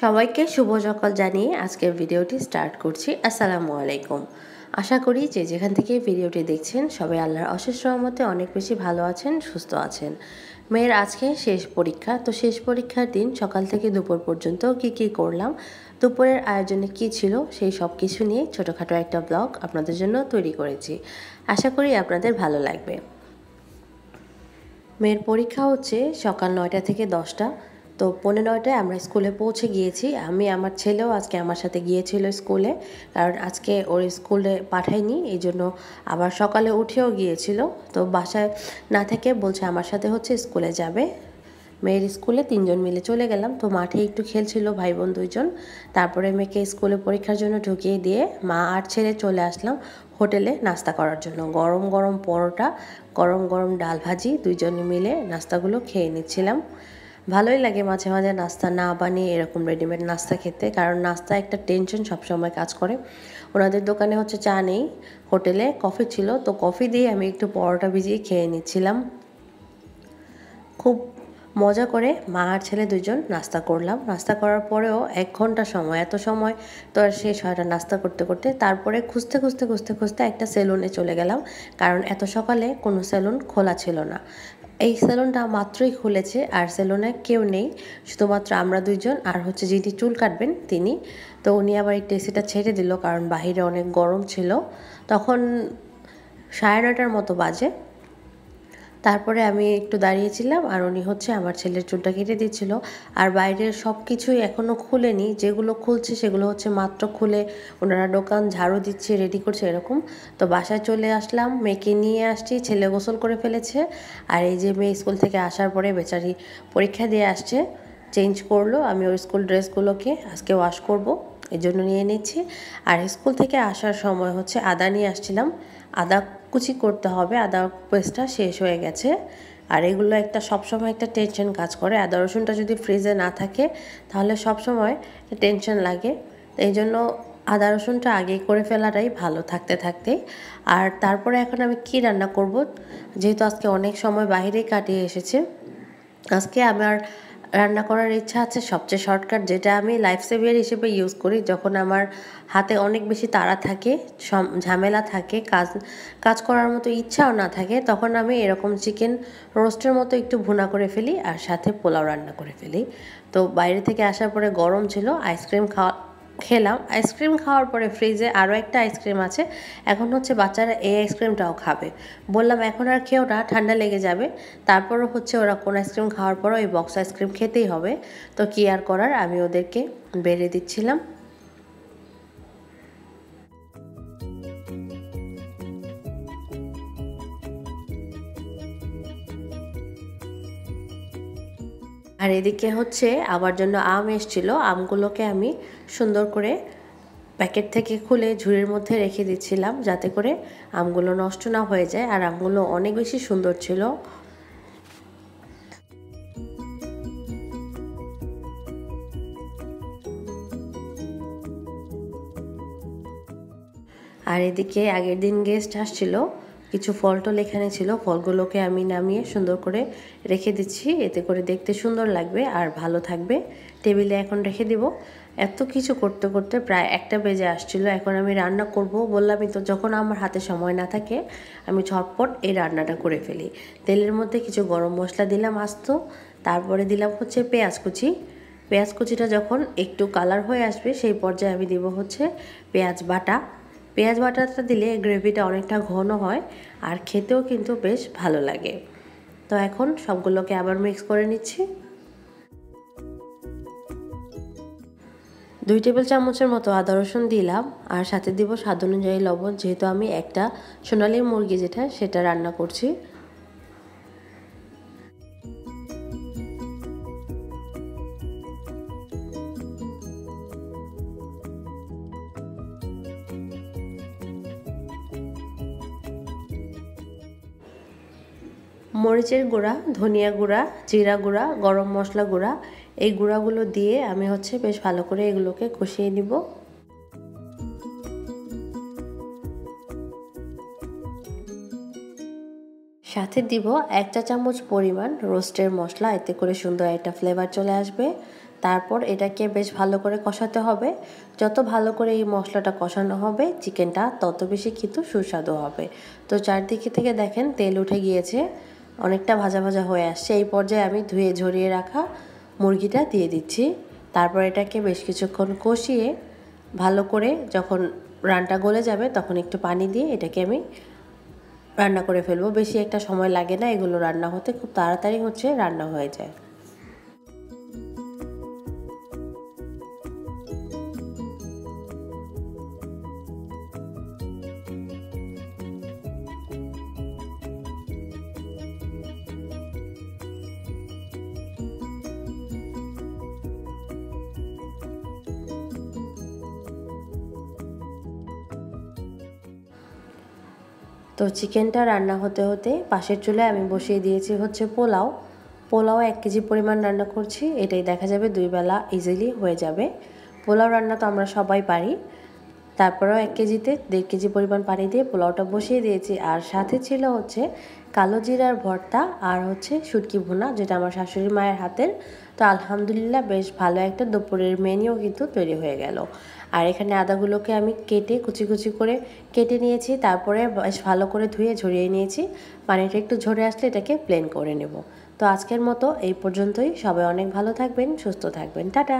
সবাইকে শুভ সকাল জানিয়ে আজকের ভিডিওটি স্টার্ট করছি। আসসালামু আলাইকুম। আশা করি যে যেখান থেকে ভিডিওটি দেখছেন সবাই আল্লাহর অশেষ রহমতে অনেক বেশি ভালো আছেন, সুস্থ আছেন। মেয়ের আজকে শেষ পরীক্ষা, তো শেষ পরীক্ষার দিন সকাল থেকে দুপুর পর্যন্ত কি করলাম, দুপুরের আয়োজনে কি ছিল, সেই সব কিছু নিয়ে ছোটোখাটো একটা ব্লগ আপনাদের জন্য তৈরি করেছি। আশা করি আপনাদের ভালো লাগবে। মেয়ের পরীক্ষা হচ্ছে সকাল 9টা থেকে 10টা। তো 9:45টায় আমরা স্কুলে পৌঁছে গিয়েছি। আমার ছেলেও আজকে আমার সাথে গিয়েছিল স্কুলে, কারণ আজকে ওর স্কুলে পাঠায়নি, এই জন্য আবার সকালে উঠেও গিয়েছিল। তো বাসায় না থেকে বলছে আমার সাথে হচ্ছে স্কুলে যাবে। মেয়ের স্কুলে 3জন মিলে চলে গেলাম। তো মাঠে একটু খেলছিল ভাই বোন 2জন। তারপরে মেয়েকে স্কুলে পরীক্ষার জন্য ঢুকিয়ে দিয়ে মা আর ছেলে চলে আসলাম হোটেলে নাস্তা করার জন্য। গরম গরম পরোটা, গরম গরম ডাল ভাজি, 2জনে মিলে নাস্তাগুলো খেয়ে নিচ্ছিলাম। ভালোই লাগে মাঝে মাঝে নাস্তা না বানিয়ে এরকম রেডিমেড নাস্তা খেতে, কারণ নাস্তা একটা টেনশন সবসময় কাজ করে। ওনাদের দোকানে হচ্ছে চা নেই, হোটেলে কফি ছিল, তো কফি দিয়ে আমি একটু পরোটা ভিজিয়ে খেয়ে নিচ্ছিলাম। খুব মজা করে মা আর ছেলে 2জন নাস্তা করলাম। নাস্তা করার পরেও 1 ঘন্টা সময়, এত সময় তো আর শেষ হয় না নাস্তা করতে করতে। তারপরে খুঁজতে একটা সেলুনে চলে গেলাম, কারণ এত সকালে কোনো সেলুন খোলা ছিল না। এই সেলুনটা মাত্রই খুলেছে, আর সেলুনে কেউ নেই, শুধুমাত্র আমরা 2জন আর হচ্ছে যিনি চুল কাটবেন তিনি। তো উনি আবার একটু এসিটা ছেড়ে দিল, কারণ বাহিরে অনেক গরম ছিল। তখন 9:30টার মতো বাজে। তারপরে আমি একটু দাঁড়িয়েছিলাম, আর উনি হচ্ছে আমার ছেলের চুলটা কেটে দিচ্ছিল। আর বাইরের সব কিছুই এখনও খুলেনি, যেগুলো খুলছে সেগুলো হচ্ছে মাত্র খুলে ওনারা দোকান ঝাড়ু দিচ্ছে, রেডি করছে এরকম। তো বাসায় চলে আসলাম, মেয়েকে নিয়ে আসছি, ছেলে গোসল করে ফেলেছে। আর এই যে মেয়ে স্কুল থেকে আসার পরে বেচারি পরীক্ষা দিয়ে আসছে, চেঞ্জ করলো। আমি ওর স্কুল ড্রেসগুলোকে আজকে ওয়াশ করব, এই জন্য নিয়ে নিচ্ছি। আর স্কুল থেকে আসার সময় হচ্ছে আদা নিয়ে আসছিলাম, আদা কুচি করতে হবে, আদা পেস্টটা শেষ হয়ে গেছে। আর এগুলো সবসময় একটা টেনশন কাজ করে, আদা রসুনটা যদি ফ্রিজে না থাকে তাহলে সবসময় টেনশন লাগে। এই জন্য আদা রসুনটা আগেই করে ফেলাটাই ভালো থাকতে। আর তারপরে এখন আমি কি রান্না করব, যেহেতু আজকে অনেক সময় বাইরেই কাটিয়ে এসেছে, আজকে আমার রান্না করার ইচ্ছা আছে সবচেয়ে শর্টকাট, যেটা আমি লাইফ সেভিয়ার হিসেবে ইউজ করি যখন আমার হাতে অনেক বেশি তাড়া থাকে, ঝামেলা থাকে, কাজ করার মতো ইচ্ছাও না থাকে, তখন আমি এরকম চিকেন রোস্টের মতো একটু ভুনা করে ফেলি আর সাথে পোলাও রান্না করে ফেলি। তো বাইরে থেকে আসার পরে গরম ছিল, আইসক্রিম খেলাম। আইসক্রিম খাওয়ার পরে ফ্রিজে আরও একটা আইসক্রিম আছে, এখন হচ্ছে বাচ্চারা এই আইসক্রিমটাও খাবে। বললাম এখন আর খেও না, ঠান্ডা লেগে যাবে। তারপরও হচ্ছে ওরা কোন আইসক্রিম খাওয়ার পরও এই বক্স আইসক্রিম খেতেই হবে। তো কি আর করার, আমি ওদেরকে বেড়ে দিচ্ছিলাম। আর এদিকে হচ্ছে আমার জন্য আম এসেছিল, আমগুলোকে আমি সুন্দর করে প্যাকেট থেকে খুলে ঝুড়ির মধ্যে রেখে দিচ্ছিলাম, যাতে করে আমগুলো নষ্ট না হয়ে যায়। আর আমগুলো অনেক বেশি সুন্দর ছিল। আর এদিকে আগের দিন গেস্ট আসছিল, কিছু ফল টল এখানে ছিল, ফলগুলোকে আমি নামিয়ে সুন্দর করে রেখে দিচ্ছি, এতে করে দেখতে সুন্দর লাগবে আর ভালো থাকবে। টেবিলে এখন রেখে দিব। এত কিছু করতে করতে প্রায় 1টা বেজে আসছিল। এখন আমি রান্না করব, বললামই তো যখন আমার হাতে সময় না থাকে আমি ঝটপট এই রান্নাটা করে ফেলি। তেলের মধ্যে কিছু গরম মশলা দিলাম আস্ত, তারপরে দিলাম হচ্ছে পেঁয়াজ কুচি। পেঁয়াজ কুচিটা যখন একটু কালার হয়ে আসবে সেই পর্যায়ে আমি দিব হচ্ছে পেঁয়াজ বাটা। পেঁয়াজ বাটাটা দিলে গ্রেভিটা অনেকটা ঘন হয় আর খেতেও কিন্তু বেশ ভালো লাগে। তো এখন সবগুলোকে আবার মিক্স করে নিচ্ছি। 2 টেবিল চামচের মতো আদা রসুন দিলাম, আর সাথে দিব স্বাদ অনুযায়ী লবণ, যেহেতু আমি একটা সোনালী মুরগি সেটা রান্না করছি। মরিচের গুঁড়া, ধনিয়া গুঁড়া, জিরা গুঁড়া, গরম মশলা গুঁড়া, এই গুঁড়াগুলো দিয়ে আমি হচ্ছে বেশ ভালো করে এগুলোকে কষিয়ে নিব। সাথে দিব 1 চা চামচ পরিমাণ রোস্টের মশলা, এতে করে সুন্দর একটা ফ্লেভার চলে আসবে। তারপর এটাকে বেশ ভালো করে কষাতে হবে। যত ভালো করে এই মশলাটা কষানো হবে চিকেনটা তত বেশি কিন্তু সুস্বাদু হবে। তো চারদিকে থেকে দেখেন তেল উঠে গিয়েছে, অনেকটা ভাজা ভাজা হয়ে আসছে। এই পর্যায়ে আমি ধুয়ে ঝরিয়ে রাখা মুরগিটা দিয়ে দিচ্ছি। তারপর এটাকে বেশ কিছুক্ষণ কষিয়ে ভালো করে যখন রানটা গলে যাবে তখন একটু পানি দিয়ে এটাকে আমি রান্না করে ফেলবো। বেশি একটা সময় লাগে না, এগুলো রান্না হতে খুব তাড়াতাড়ি রান্না হয়ে যায়। তো চিকেনটা রান্না হতে হতে পাশের চুলায় আমি বসিয়ে দিয়েছি পোলাও। পোলাও 1 কেজি পরিমাণ রান্না করছি, এটাই দেখা যাবে 2 বেলা ইজিলি হয়ে যাবে। পোলাও রান্না তো আমরা সবাই পারি। তারপরেও 1 কেজিতে 1.5 কেজি পরিমাণ পানি দিয়ে পোলাওটা বসিয়ে দিয়েছি। আর সাথে ছিল কালো জিরার ভর্তা আর শুটকি ভুনা, যেটা আমার শাশুড়ি মায়ের হাতের। তো আলহামদুলিল্লাহ বেশ ভালো একটা দুপুরের মেনুও কিন্তু তৈরি হয়ে গেল। আর এখানে আদাগুলোকে আমি কেটে কুচি কুচি করে কেটে নিয়েছি, তারপরে বেশ ভালো করে ধুয়ে ঝরিয়ে নিয়েছি। পানিটা একটু ঝরে আসলে এটাকে প্লেন করে নেব। তো আজকের মতো এই পর্যন্তই। সবাই অনেক ভালো থাকবেন, সুস্থ থাকবেন। টাটা।